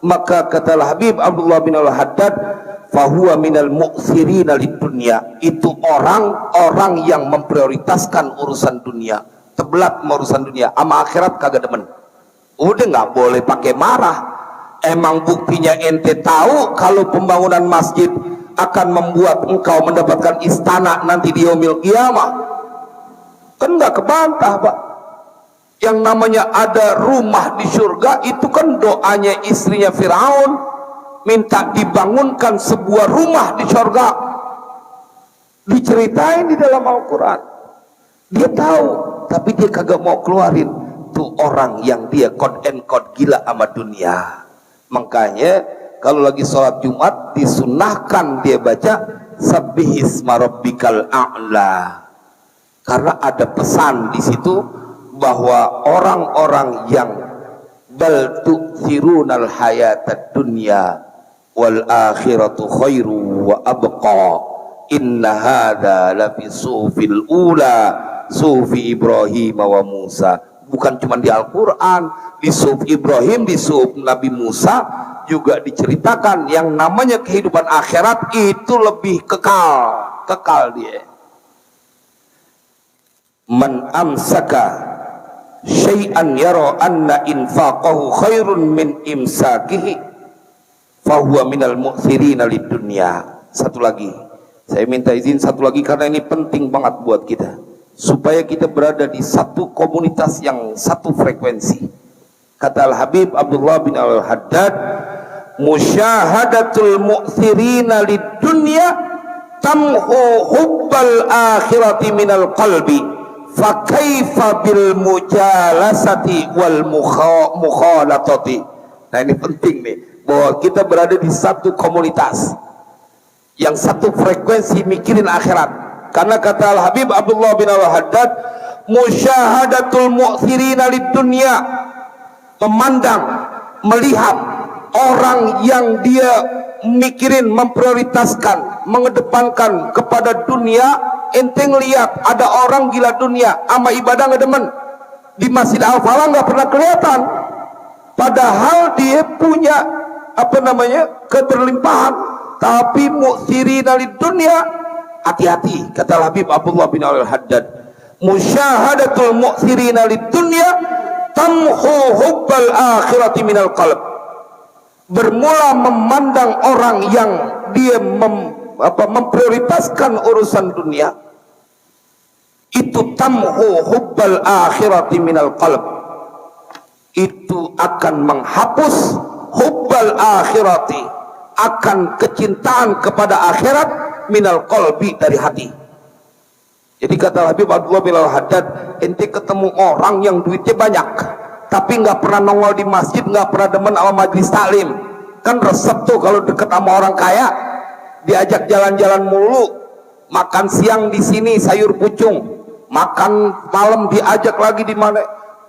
Maka kata Habib Abdullah bin Al-Haddad, fahuwa minal mu'thirina lid dunya, itu orang-orang yang memprioritaskan urusan dunia, terbelat urusan dunia, sama akhirat kagak demen. Udah nggak boleh pakai marah, Emang buktinya ente tahu kalau pembangunan masjid akan membuat engkau mendapatkan istana nanti di yaumil qiyamah? Kan nggak kebantah, Pak. Yang namanya ada rumah di surga itu kan doanya istrinya Firaun, minta dibangunkan sebuah rumah di surga. Diceritain di dalam Al-Quran. Dia tahu, tapi dia kagak mau keluarin. Tuh orang yang dia quote and quote gila sama dunia. Makanya kalau lagi sholat Jumat disunahkan dia baca Sabbihisma rabbikal a'la. Karena ada pesan di situ bahwa orang-orang yang bal tu'thirunal hayatad dunya wal akhiratu khairu wa abqa inna hadza lafi sufil ula sufi Ibrahim wa Musa. Bukan cuma di Al-Quran, di suf Ibrahim, di suf Nabi Musa juga diceritakan yang namanya kehidupan akhirat itu lebih kekal dia. Man amsaka syai'an yara anna infaqahu khairun min imsakihi fahuwa minal mu'thirina lid dunya. Satu lagi, saya minta izin satu lagi karena ini penting banget buat kita, supaya kita berada di satu komunitas yang satu frekuensi. Kata Al-Habib Abdullah bin Al-Haddad, musyahadatul mu'thirina lid dunya tamhu hubbal akhirati minal qalbi fakaifa bil mujalasati wal mukhalatati. Nah ini penting nih, bahwa kita berada di satu komunitas yang satu frekuensi mikirin akhirat. Karena kata Al-Habib Abdullah bin Al-Haddad, musyahadatul mu'thirina lid dunya, memandang, melihat orang yang dia mikirin, memprioritaskan, mengedepankan kepada dunia. Ente ngeliat ada orang gila dunia sama ibadah nggak demen, di Masjid Al-Falah nggak pernah kelihatan, padahal dia punya keberlimpahan. Tapi mu'thirina lid dunya, hati-hati, kata Habib Abdullah bin Al-Haddad, musyahadatul mu'thirina lid dunya tamhu hubbal akhirati minal qalb. Bermula memandang orang yang dia memprioritaskan urusan dunia, itu tamhu hubbal akhirati minal qalb, itu akan menghapus hubbal akhirati, akan kecintaan kepada akhirat, minal qalbi, dari hati. Jadi kata Habib Abdullah bin Al-Haddad, ente ketemu orang yang duitnya banyak tapi nggak pernah nongol di masjid, nggak pernah demen sama majlis taklim. Kan resep tuh kalau deket sama orang kaya, diajak jalan-jalan mulu, makan siang di sini sayur pucung, makan malam diajak lagi di mana,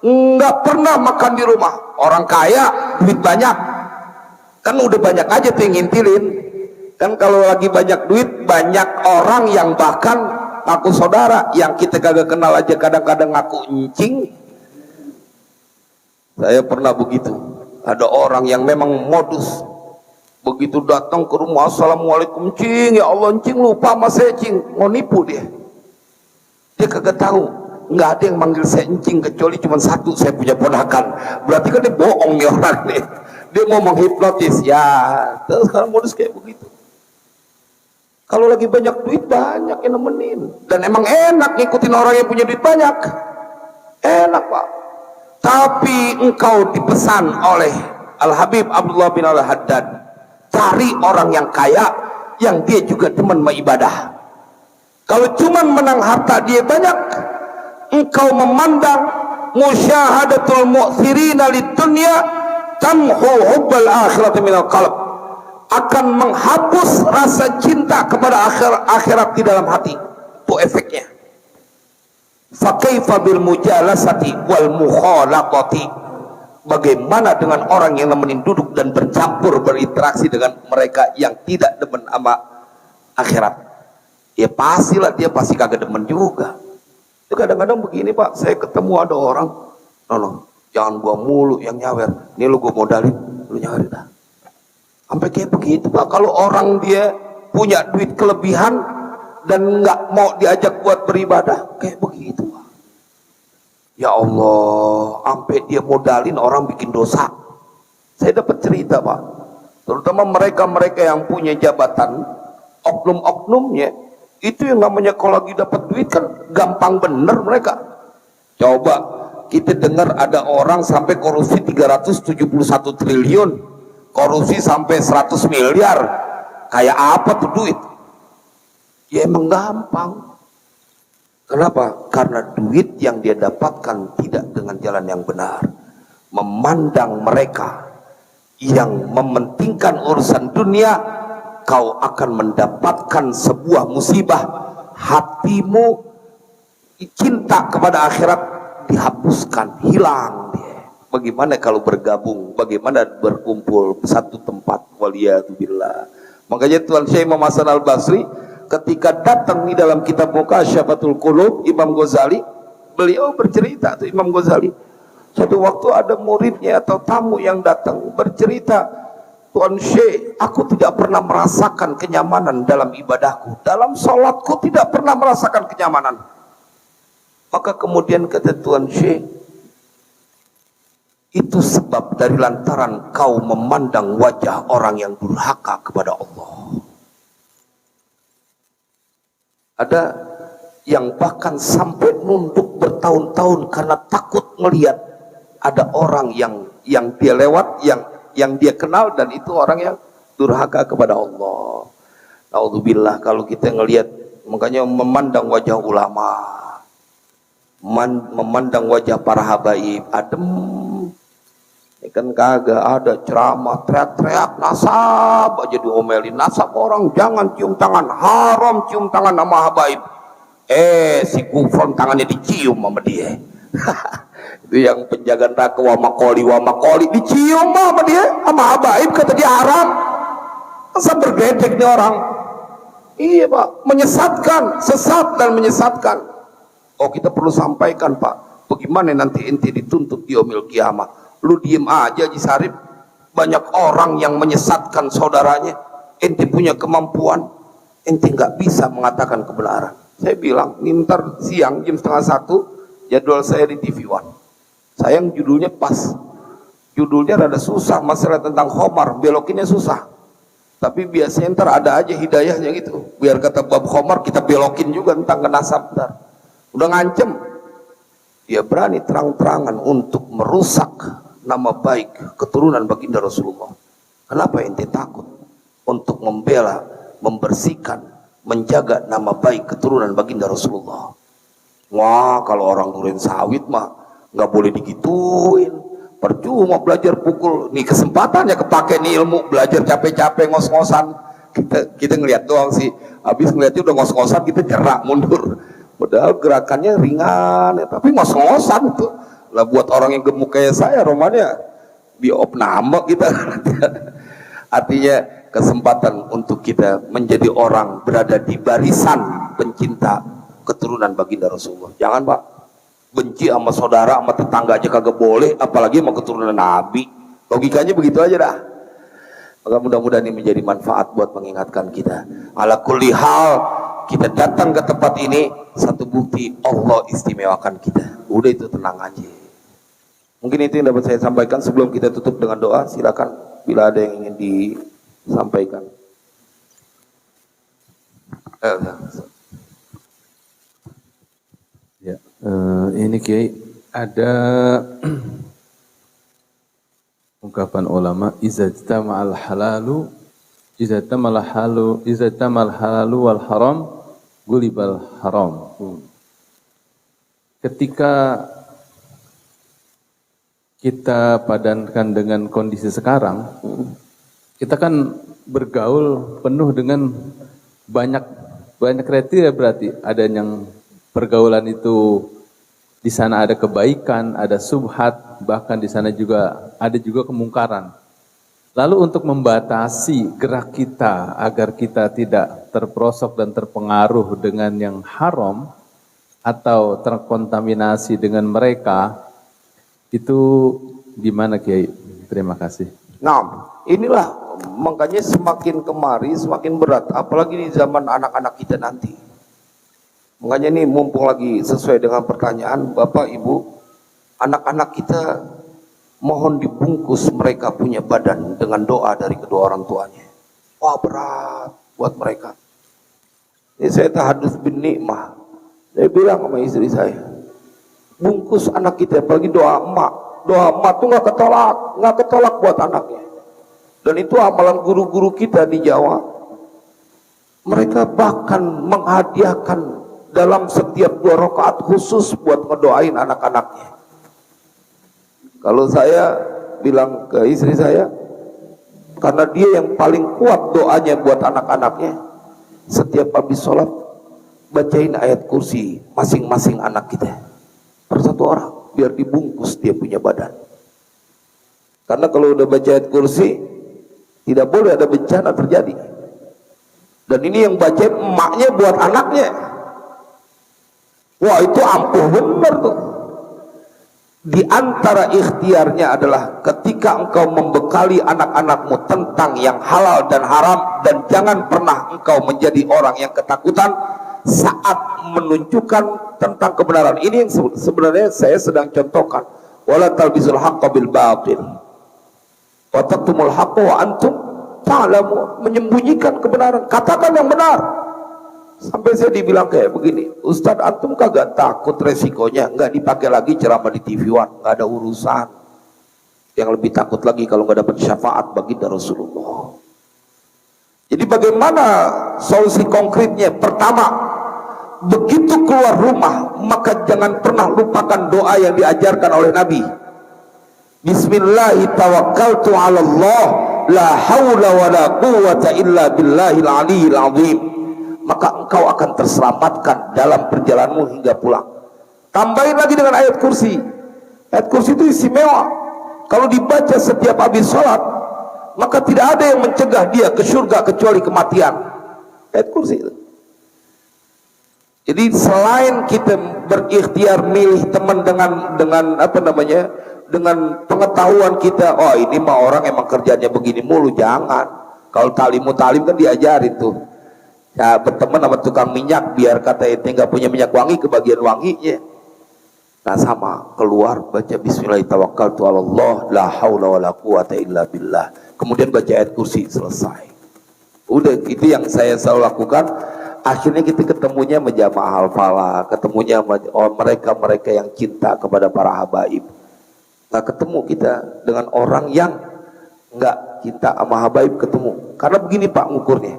nggak pernah makan di rumah. Orang kaya duit banyak, kan udah banyak aja tuh yang ngintilin. Kan kalau lagi banyak duit, banyak orang yang bahkan ngaku saudara, yang kita kagak kenal aja kadang-kadang ngaku encing. Saya pernah begitu, ada orang yang memang modus, begitu datang ke rumah, assalamualaikum cing, ya Allah cing, lupa sama saya cing, mau nipu dia kagak tahu, nggak ada yang manggil saya cing kecuali cuma satu, saya punya ponakan. Berarti kan dia bohong nih orang nih, dia mau menghipnotis ya. Terus sekarang modus kayak begitu. Kalau lagi banyak duit, banyak yang nemenin, dan emang enak ngikutin orang yang punya duit banyak, enak Pak. Tapi engkau dipesan oleh Al-Habib Abdullah bin Al-Haddad, cari orang yang kaya yang dia juga demen ibadah. Kalau cuma menang harta dia banyak, engkau memandang musyahadatul mu'thirina lid dunya tamhu hubbal akhirati minal qalb, akan menghapus rasa cinta kepada akhirat di dalam hati. Itu efeknya. Fakaifa bil mujalasati wal mukhalaqati, bagaimana dengan orang yang nemenin duduk dan bercampur berinteraksi dengan mereka yang tidak demen sama akhirat? Ya pastilah dia pasti kagak demen juga. Itu kadang-kadang begini Pak, saya ketemu ada orang, no, jangan gua mulu yang nyawer, ini lu gua modalin, lu nyawerin dah. Sampai kayak begitu Pak. Kalau orang dia punya duit kelebihan dan nggak mau diajak buat beribadah, kayak begitu Pak. Ya Allah, sampai dia modalin orang bikin dosa. Saya dapat cerita Pak, terutama mereka-mereka yang punya jabatan, oknum-oknumnya, itu yang namanya kalau lagi dapat duit kan gampang bener mereka. Coba kita dengar ada orang sampai korupsi 371 triliun, korupsi sampai 100 miliar, kayak apa tuh duit? Ya emang gampang. Kenapa? Karena duit yang dia dapatkan tidak dengan jalan yang benar. Memandang mereka yang mementingkan urusan dunia, kau akan mendapatkan sebuah musibah. Hatimu cinta kepada akhirat dihapuskan, hilang dia. Bagaimana kalau bergabung, bagaimana berkumpul satu tempat? Waliyadzubillah. Makanya Tuan Syekh Imam Hasan Al-Basri ketika datang di dalam kitab Muqasyafatul Qulub Imam Ghazali, beliau bercerita tuh Imam Ghazali, suatu waktu ada muridnya atau tamu yang datang bercerita, Tuan Syekh, aku tidak pernah merasakan kenyamanan dalam ibadahku, dalam sholatku tidak pernah merasakan kenyamanan. Maka kemudian kata Tuan Syekh, itu sebab dari lantaran kau memandang wajah orang yang durhaka kepada Allah. Ada yang bahkan sampai nunduk bertahun-tahun karena takut melihat ada orang yang dia lewat, yang dia kenal, dan itu orang yang durhaka kepada Allah. Naudzubillah kalau kita ngelihat, makanya memandang wajah ulama, memandang wajah para habaib, adem. Ini kan kagak ada ceramah teriak-teriak nasab aja diomelin, nasab orang jangan cium tangan, haram cium tangan sama habaib. Si kufron tangannya dicium sama dia. Itu yang penjaga neraka wa makoli dicium sama dia, sama habaib, kata dia haram. Masa bergedek nih orang. Iya Pak, menyesatkan, sesat dan menyesatkan. Oh kita perlu sampaikan Pak, bagaimana nanti ente dituntut di yaumil kiamah. Lu diem aja Haji Sarip, banyak orang yang menyesatkan saudaranya, ente punya kemampuan, ente nggak bisa mengatakan kebenaran. Saya bilang, ntar siang jam 12:30 jadwal saya di TV One. Sayang judulnya pas, judulnya rada susah, masalah tentang Khomar, belokinnya susah. Tapi biasanya ntar ada aja hidayahnya gitu, biar kata bab Khomar kita belokin juga tentang kenasab ntar. Udah ngancem, dia berani terang-terangan untuk merusak nama baik keturunan baginda Rasulullah. Kenapa ente takut untuk membela, membersihkan, menjaga nama baik keturunan baginda Rasulullah? Wah kalau orang duren sawit mah nggak boleh digituin, percuma belajar pukul. Nih kesempatannya kepake nih ilmu, belajar capek-capek ngos-ngosan, kita ngeliat doang sih, habis ngeliatnya udah ngos-ngosan kita gerak mundur, padahal gerakannya ringan ya, tapi ngos-ngosan tuh lah. Buat orang yang gemuk kayak saya romannya biopname kita. Artinya kesempatan untuk kita menjadi orang berada di barisan pencinta keturunan baginda Rasulullah. Jangan Pak, benci sama saudara, sama tetangga aja kagak boleh, apalagi sama keturunan Nabi. Logikanya begitu aja dah. Maka mudah-mudahan ini menjadi manfaat buat mengingatkan kita. Ala kulli hal, kita datang ke tempat ini satu bukti Allah istimewakan kita. Udah itu tenang aja. Mungkin itu yang dapat saya sampaikan sebelum kita tutup dengan doa. Silakan bila ada yang ingin disampaikan. Ya, ini Kiai ada ungkapan ulama, izajtama'al halalu wal haram gulibal haram. Ketika kita padankan dengan kondisi sekarang, kita kan bergaul penuh dengan banyak kriteria, berarti ada yang pergaulan itu di sana ada kebaikan, ada subhat, bahkan di sana juga ada kemungkaran. Lalu untuk membatasi gerak kita agar kita tidak terperosok dan terpengaruh dengan yang haram atau terkontaminasi dengan mereka, itu gimana Kiai? Terima kasih. Nah, inilah makanya semakin kemari semakin berat, apalagi di zaman anak-anak kita nanti. Makanya nih mumpung lagi sesuai dengan pertanyaan Bapak Ibu, anak-anak kita mohon dibungkus mereka punya badan dengan doa dari kedua orang tuanya. Wah, berat buat mereka. Ini saya tahadus bin nikmah. Saya bilang sama istri saya, bungkus anak kita, apalagi doa emak. Doa emak tuh nggak ketolak buat anaknya. Dan itu amalan guru-guru kita di Jawa. Mereka bahkan menghadiahkan dalam setiap 2 rakaat khusus buat ngedoain anak-anaknya. Kalau saya bilang ke istri saya, karena dia yang paling kuat doanya buat anak-anaknya, setiap habis sholat bacain ayat kursi masing-masing anak kita per 1 orang, biar dibungkus dia punya badan. Karena kalau udah baca ayat kursi, tidak boleh ada bencana terjadi. Dan ini yang baca emaknya buat anaknya. Wah, itu ampuh bener tuh. Di antara ikhtiarnya adalah ketika engkau membekali anak-anakmu tentang yang halal dan haram, dan jangan pernah engkau menjadi orang yang ketakutan saat menunjukkan tentang kebenaran. Ini yang sebenarnya saya sedang contohkan. Wala talbisul haqqa bil batil wa taqtumul haqqa wa antum ta'lamun. Menyembunyikan kebenaran, katakan yang benar. Sampai saya dibilang kayak begini, Ustadz, antum kagak takut resikonya nggak dipakai lagi ceramah di TV One, nggak ada urusan. Yang lebih takut lagi kalau nggak dapat syafaat baginda Rasulullah. Jadi bagaimana solusi konkretnya? Pertama, begitu keluar rumah maka jangan pernah lupakan doa yang diajarkan oleh Nabi. Bismillahirrahmanirrahim, tawakkaltu 'ala Allah, la haula wala quwwata illa billahil aliyyil azim. Maka engkau akan terselamatkan dalam perjalananmu hingga pulang. Tambahin lagi dengan ayat kursi. Ayat kursi itu istimewa. Kalau dibaca setiap habis sholat, maka tidak ada yang mencegah dia ke surga kecuali kematian. Ayat kursi itu. Jadi selain kita berikhtiar milih teman dengan apa namanya, dengan pengetahuan kita, oh ini mah orang emang kerjanya begini mulu, jangan. Kalau talim kan diajarin tuh. Ya, berteman sama tukang minyak biar kata ente nggak punya minyak wangi, kebagian wanginya. Nah sama, keluar baca Bismillahirrahmanirrahim, la haula wala quwata illa billah. Kemudian baca ayat kursi, selesai. Udah, itu yang saya selalu lakukan. Akhirnya kita ketemunya menjamaah al-falah, ketemunya mereka yang cinta kepada para habaib. Nggak ketemu kita dengan orang yang nggak cinta sama habaib ketemu. Karena begini Pak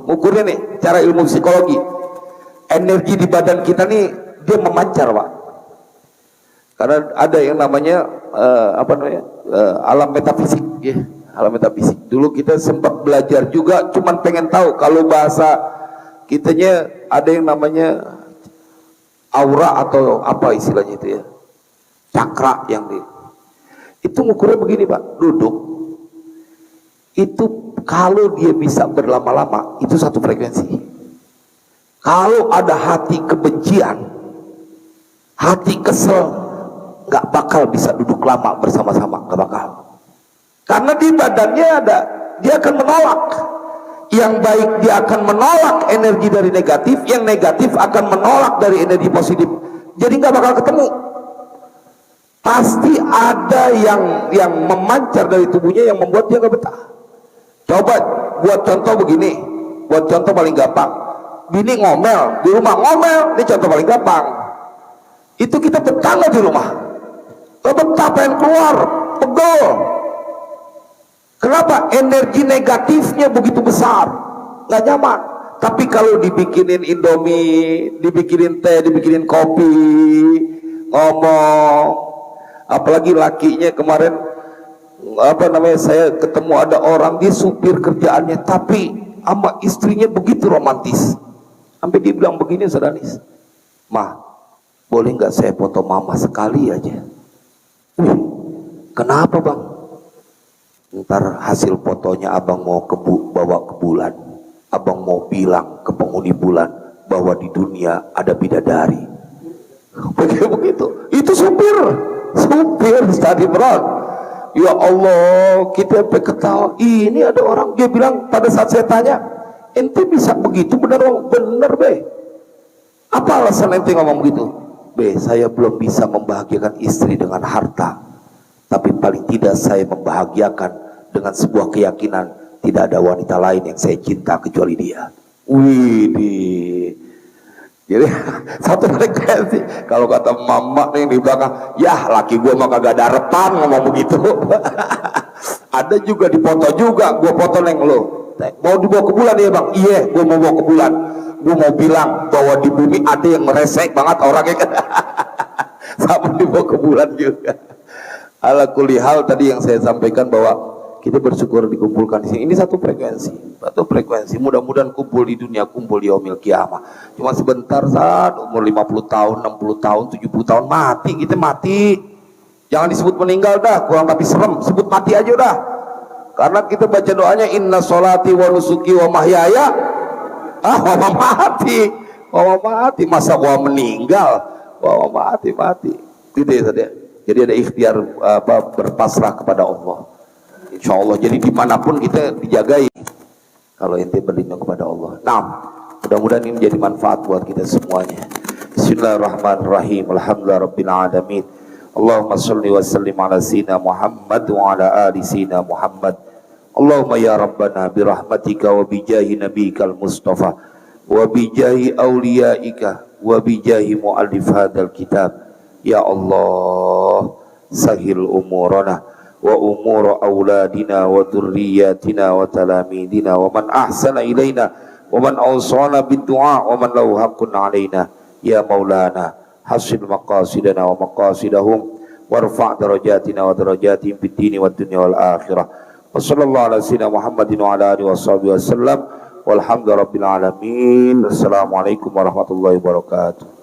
ngukurnya nih, cara ilmu psikologi, energi di badan kita nih dia memancar Pak. Karena ada yang namanya alam metafisik, ya, alam metafisik. Dulu kita sempat belajar juga, cuman pengen tahu kalau bahasa kitanya ada yang namanya aura atau apa istilahnya itu ya, cakra yang itu ngukurnya begini Pak, duduk itu kalau dia bisa berlama-lama itu satu frekuensi. Kalau ada hati kebencian, hati kesel, nggak bakal bisa duduk lama bersama-sama, nggak bakal. Karena di badannya ada, dia akan menolak. Yang baik dia akan menolak energi dari negatif, yang negatif akan menolak dari energi positif. Jadi nggak bakal ketemu. Pasti ada yang memancar dari tubuhnya yang membuat dia nggak betah. Coba buat contoh begini, buat contoh paling gampang. Bini ngomel di rumah, ngomel, ini contoh paling gampang. Itu kita betah nggak di rumah? Gak betah, pengen keluar, pegel. Kenapa? Energi negatifnya begitu besar, nggak nyaman. Tapi kalau dibikinin indomie, dibikinin teh, dibikinin kopi, ngomong, apalagi lakinya kemarin saya ketemu ada orang, dia supir kerjaannya, tapi sama istrinya begitu romantis. Sampai dia bilang begini, Sadanis, "Mah, boleh nggak saya foto mama sekali aja?" Kenapa Bang? Ntar hasil fotonya abang mau bawa ke bulan, abang mau bilang ke penghuni bulan bahwa di dunia ada bidadari. Begitu. Itu supir tadi berat. Ya Allah, kita sampai ketawa. Ini ada orang, dia bilang pada saat saya tanya, ente bisa begitu bener be? Apa alasan ente ngomong begitu? Be, saya belum bisa membahagiakan istri dengan harta, tapi paling tidak saya membahagiakan dengan sebuah keyakinan tidak ada wanita lain yang saya cinta kecuali dia. Wih, jadi satu frekuensi. Kalau kata mama nih di belakang, ya laki gue mah kagak ada harapan ngomong begitu. Ada juga dipoto juga, gue foto neng lo. Mau dibawa ke bulan ya bang? Iya, gue mau bawa ke bulan. Gue mau bilang bahwa di bumi ada yang meresek banget orangnya kan. Sama dibawa ke bulan juga. Ala kulli hal tadi yang saya sampaikan bahwa kita bersyukur dikumpulkan di sini. Ini satu frekuensi. Mudah-mudahan kumpul di dunia, kumpul di yaumil kiamah. Cuma sebentar saat umur 50 tahun, 60 tahun, 70 tahun mati, kita mati. Jangan disebut meninggal dah, kurang tapi serem. Sebut mati aja dah. Karena kita baca doanya inna sholati wa nusuki wa mahyaya wa mamati. Wa mamati, masa gua meninggal? Wa mamati. Gitu ya tadi. Jadi ada ikhtiar berpasrah kepada Allah. Insya Allah, jadi dimanapun kita dijagai kalau ente berlindung kepada Allah. Nah, mudah-mudahan ini menjadi manfaat buat kita semuanya. Bismillahirrahmanirrahim. Alhamdulillahirabbil alamin. Allahumma shalli wa sallim ala sayyidina Muhammad wa ala ali sayyidina Muhammad. Allahumma ya Rabbana bi rahmatika wa bi jahi nabiyikal Mustafa wa bi jahi awliyaika wa bi jahi muallif hadzal kitab. Ya Allah, sahil umurana wa umur auladina wa dhurriyyatina wa talamidina wa man ahsana ilaina wa man awsana bid-du'a wa man lahu haqqun alaina. Ya Maulana, hasil maqasidana wa maqasidahum warfa' darajatina wa darajatihim fid dini wad dunya wal akhirah. Wa sallallahu ala sayyidina Muhammadin wa ala alihi washabihi wasallam walhamdulillahi rabbil alamin. Assalamualaikum warahmatullahi wabarakatuh.